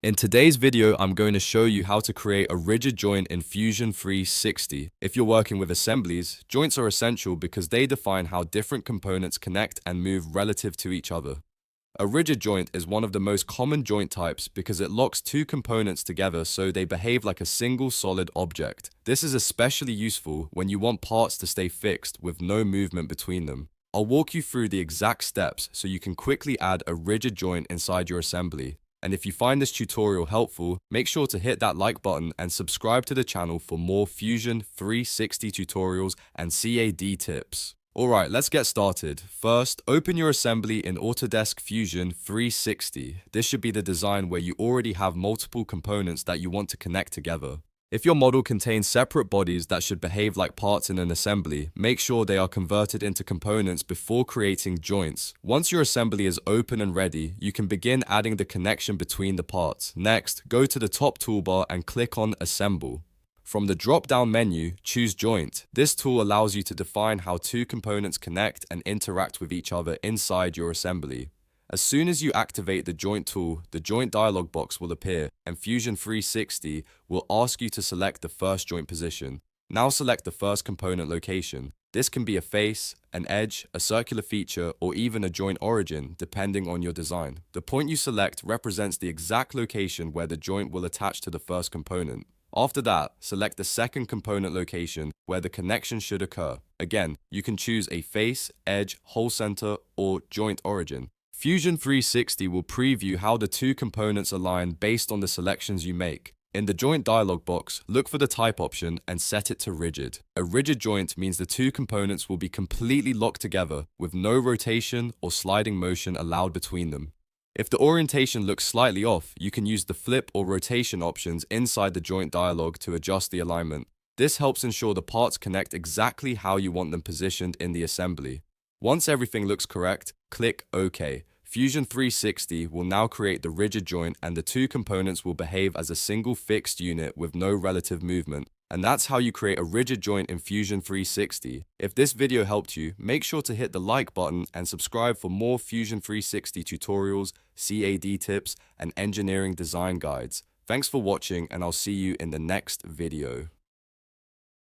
In today's video, I'm going to show you how to create a rigid joint in Fusion 360. If you're working with assemblies, joints are essential because they define how different components connect and move relative to each other. A rigid joint is one of the most common joint types because it locks two components together so they behave like a single solid object. This is especially useful when you want parts to stay fixed with no movement between them. I'll walk you through the exact steps so you can quickly add a rigid joint inside your assembly. And if you find this tutorial helpful, make sure to hit that like button and subscribe to the channel for more Fusion 360 tutorials and CAD tips. Alright, let's get started. First, open your assembly in Autodesk Fusion 360. This should be the design where you already have multiple components that you want to connect together. If your model contains separate bodies that should behave like parts in an assembly, make sure they are converted into components before creating joints. Once your assembly is open and ready, you can begin adding the connection between the parts. Next, go to the top toolbar and click on Assemble. From the drop-down menu, choose Joint. This tool allows you to define how two components connect and interact with each other inside your assembly. As soon as you activate the Joint tool, the Joint dialog box will appear, and Fusion 360 will ask you to select the first joint position. Now select the first component location. This can be a face, an edge, a circular feature, or even a joint origin, depending on your design. The point you select represents the exact location where the joint will attach to the first component. After that, select the second component location where the connection should occur. Again, you can choose a face, edge, hole center, or joint origin. Fusion 360 will preview how the two components align based on the selections you make. In the Joint dialog box, look for the Type option and set it to Rigid. A rigid joint means the two components will be completely locked together with no rotation or sliding motion allowed between them. If the orientation looks slightly off, you can use the Flip or Rotation options inside the Joint dialog to adjust the alignment. This helps ensure the parts connect exactly how you want them positioned in the assembly. Once everything looks correct, click OK. Fusion 360 will now create the rigid joint and the two components will behave as a single fixed unit with no relative movement. And that's how you create a rigid joint in Fusion 360. If this video helped you, make sure to hit the like button and subscribe for more Fusion 360 tutorials, CAD tips, and engineering design guides. Thanks for watching, and I'll see you in the next video.